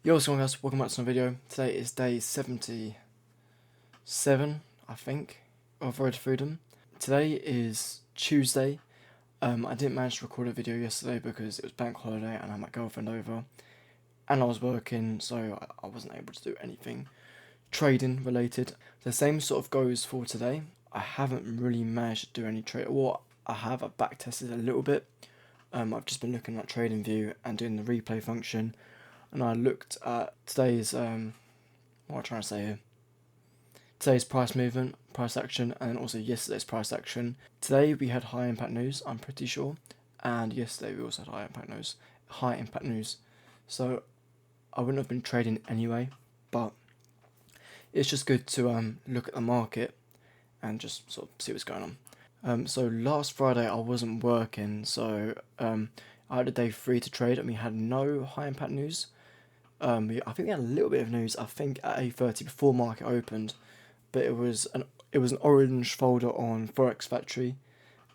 Yo, what's going on, guys? Welcome back to another video. Today is day 77, I think, of Road to Freedom. Today is Tuesday. I didn't manage to record a video yesterday because it was bank holiday and I had my girlfriend over. And I was working, so I wasn't able to do anything trading related. The same sort of goes for today. I haven't really managed to do any trade. Well, I've back tested a little bit. I've just been looking at TradingView and doing the replay function. And I looked at today's, what am I trying to say here? Today's price movement, price action, and then also yesterday's price action. Today we had high impact news, I'm pretty sure. And yesterday we also had high impact news. So I wouldn't have been trading anyway, but it's just good to look at the market and just sort of see what's going on. So last Friday I wasn't working, so I had a day free to trade and we had no high impact news. I think we had a little bit of news, I think at 8:30 before market opened, but it was an orange folder on Forex Factory,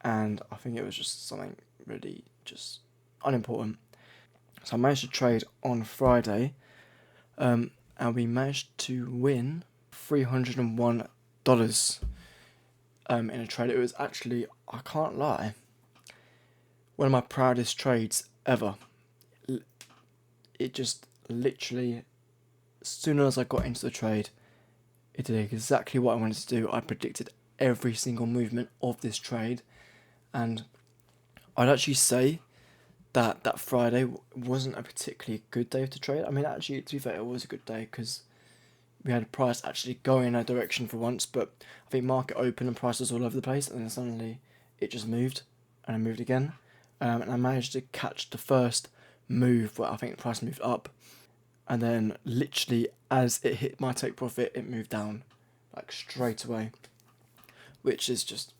and I think it was just something really just unimportant. So I managed to trade on Friday, and we managed to win $301 in a trade. It was actually, I can't lie, one of my proudest trades ever. It just literally, as soon as I got into the trade, it did exactly what I wanted to do. I predicted every single movement of this trade, and I'd actually say that Friday wasn't a particularly good day to trade. I mean, actually, to be fair, it was a good day because we had a price actually going in a direction for once, but I think market opened and price was all over the place, and then suddenly it just moved, and it moved again, and I managed to catch the first move where I think the price moved up, and then literally as it hit my take profit, it moved down like straight away, which is just,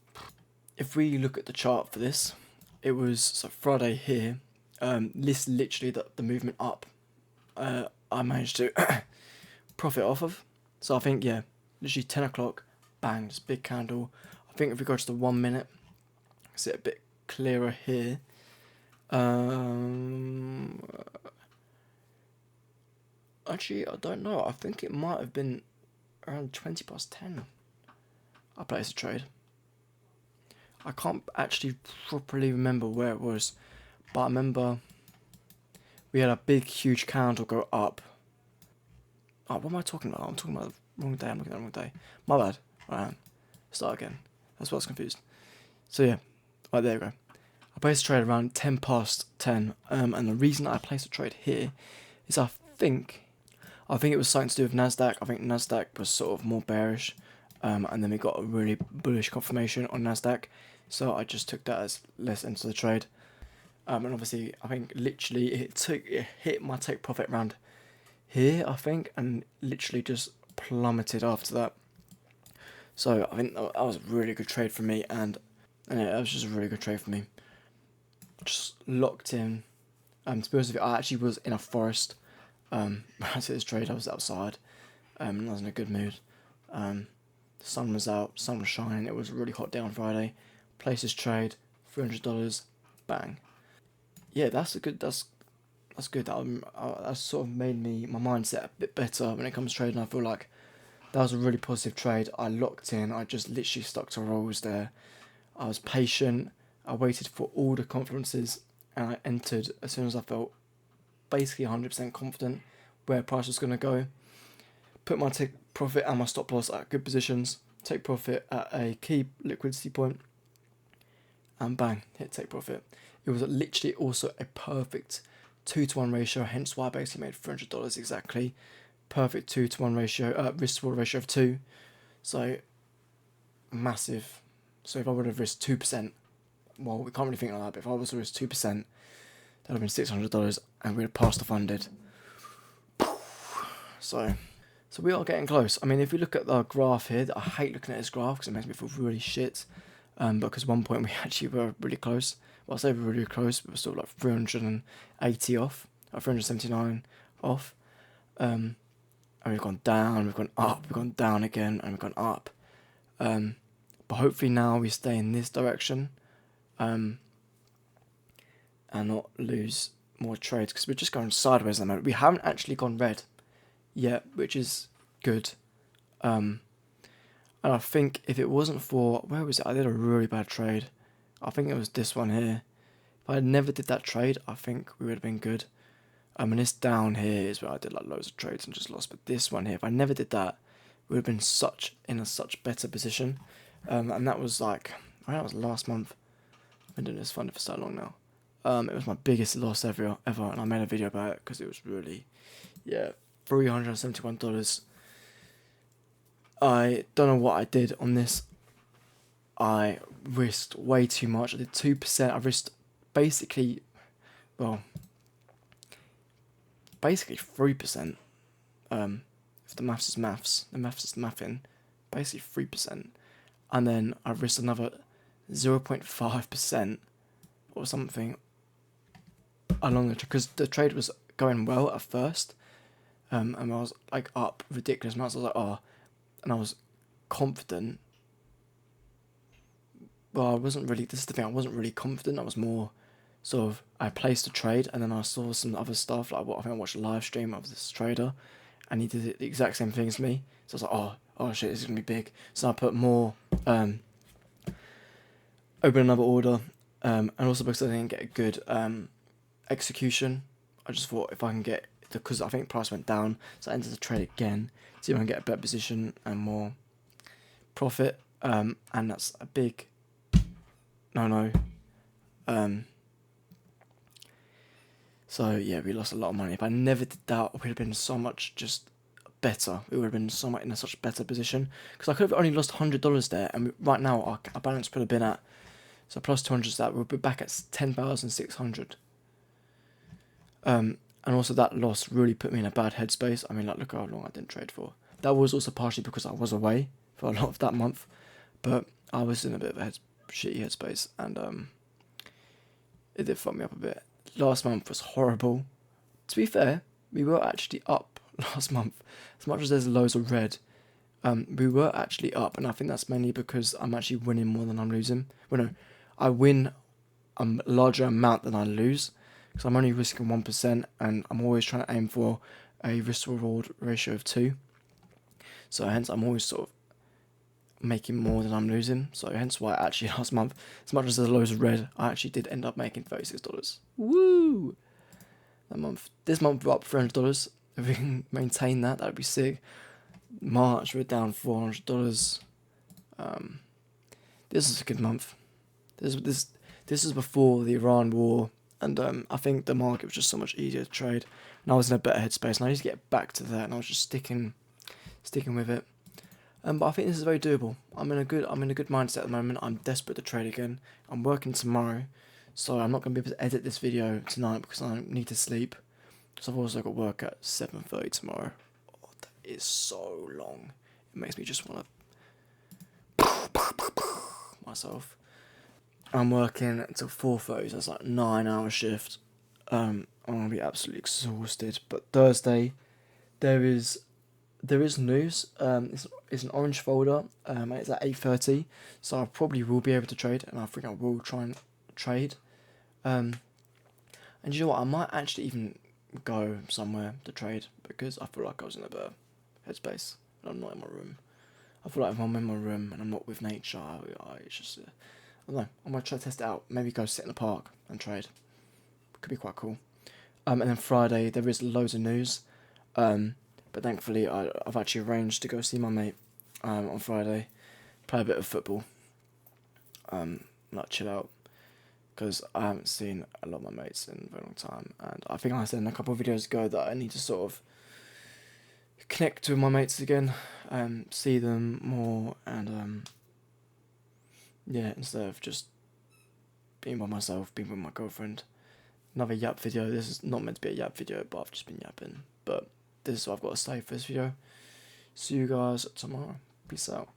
if we look at the chart for this, it was so Friday here, this literally the movement up, I managed to profit off of. So I think, yeah, literally 10 o'clock, bang, this big candle. I think if we go to the 1 minute, it's a bit clearer here. Actually, I don't know. I think it might have been around 20 past 10. I placed a trade. I can't actually properly remember where it was, but I remember we had a big, huge candle go up. Oh, what am I talking about? I'm talking about the wrong day. I'm looking at the wrong day. My bad. Right, start again. That's why I was confused. So yeah, right, there you go. I placed a trade around 10 past 10, and the reason I placed a trade here is I think it was something to do with Nasdaq. I think Nasdaq was sort of more bearish, and then we got a really bullish confirmation on Nasdaq, so I just took that as let's enter the trade. And obviously, I think literally it hit my take profit around here, I think, and literally just plummeted after that. So I think that was a really good trade for me, and yeah, that was just a really good trade for me. Just locked in. To be honest with you, I actually was in a forest. When I did this trade, I was outside, and I was in a good mood. The sun was out, sun was shining. It was a really hot day on Friday. Placed this trade, $300, bang. Yeah, that's good. That's good. That sort of made my mindset a bit better when it comes to trading. I feel like that was a really positive trade. I locked in. I just literally stuck to rolls there. I was patient. I waited for all the confidences, and I entered as soon as I felt basically 100% confident where price was going to go. Put my take profit and my stop loss at good positions. Take profit at a key liquidity point, and bang, hit take profit. It was literally also a perfect 2-to-1 ratio, hence why I basically made $300 exactly. Perfect 2-to-1 ratio, risk to reward ratio of 2. So massive. So if I would have risked 2%, well, we can't really think like that, but if I was to risk 2%, that would have been $600 and we'd have passed the funded. So we are getting close. I mean, if we look at the graph here, I hate looking at this graph because it makes me feel really shit. Because at one point we actually were really close. Well, I say we were really close, but we're still like 380 off, or 379 off. And we've gone down, we've gone up, we've gone down again, and we've gone up. But hopefully now we stay in this direction, and not lose more trades because we're just going sideways at the moment. We haven't actually gone red yet, which is good. And I think if it wasn't for, where was it? I did a really bad trade. I think it was this one here. If I never did that trade, I think we would have been good. And this down here is where I did like loads of trades and just lost. But this one here, if I never did that, we would have been in a such better position. And that was like, I think that was last month. I've been doing this fund for so long now. It was my biggest loss ever, and I made a video about it because it was really, yeah, $371. I don't know what I did on this. I risked way too much. I did 2%. I risked basically 3%. If the maths is maths, the maths is mathing, basically 3%. And then I risked another 0.5% or something along the because the trade was going well at first, and I was like up ridiculous amounts. I was like, oh, and I was confident. Well, I wasn't really. This is the thing. I wasn't really confident. I was more sort of. I placed a trade, and then I saw some other stuff. Like I think I watched a live stream of this trader, and he did the exact same thing as me. So I was like, oh shit, this is gonna be big. So I put more. Open another order, and also because I didn't get a good execution, I just thought if I can get, because I think price went down, so I entered the trade again, see if I can get a better position and more profit, and that's a big no. So yeah, we lost a lot of money. If I never did that, we would have been so much just better. We would have been so much in a such better position, because I could have only lost $100 there, and right now our balance would have been at, so plus 200 is that, we'll be back at 10,600. And also that loss really put me in a bad headspace. I mean, like, look how long I didn't trade for. That was also partially because I was away for a lot of that month, but I was in a bit of a shitty headspace, and it did fuck me up a bit. Last month was horrible. To be fair, we were actually up last month. As much as there's loads of red, we were actually up, and I think that's mainly because I'm actually winning more than I'm losing. Well, no, I win a larger amount than I lose, because I'm only risking 1%, and I'm always trying to aim for a risk-reward ratio of 2. So hence I'm always sort of making more than I'm losing. So hence why actually last month, as much as there's loads of red, I actually did end up making $36. Woo! That month. This month we're up $300. If we can maintain that, that'd be sick. March we're down $400. This is a good month. This is before the Iran war, and I think the market was just so much easier to trade, and I was in a better headspace, and I need to get back to that, and I was just sticking with it. But I think this is very doable. I'm in a good mindset at the moment. I'm desperate to trade again. I'm working tomorrow, so I'm not going to be able to edit this video tonight because I need to sleep. So I've also got work at 7:30 tomorrow. Oh, that is so long. It makes me just want to myself. I'm working until 4:30, so that's like 9-hour shift. I'm gonna be absolutely exhausted. But Thursday, there is news. It's an orange folder. It's at 8:30, so I probably will be able to trade, and I think I will try and trade. And you know what? I might actually even go somewhere to trade because I feel like I was in a better headspace. And I'm not in my room. I feel like if I'm in my room and I'm not with nature, it's just I don't know. I'm gonna try to test it out. Maybe go sit in the park and trade. Could be quite cool. And then Friday there is loads of news. But thankfully I've actually arranged to go see my mate on Friday, play a bit of football, like chill out, because I haven't seen a lot of my mates in a very long time, and I think I said in a couple of videos ago that I need to sort of connect with my mates again, see them more, and yeah, instead of just being by myself, being with my girlfriend. Another yap video. This is not meant to be a yap video, but I've just been yapping. But this is what I've got to say for this video. See you guys tomorrow. Peace out.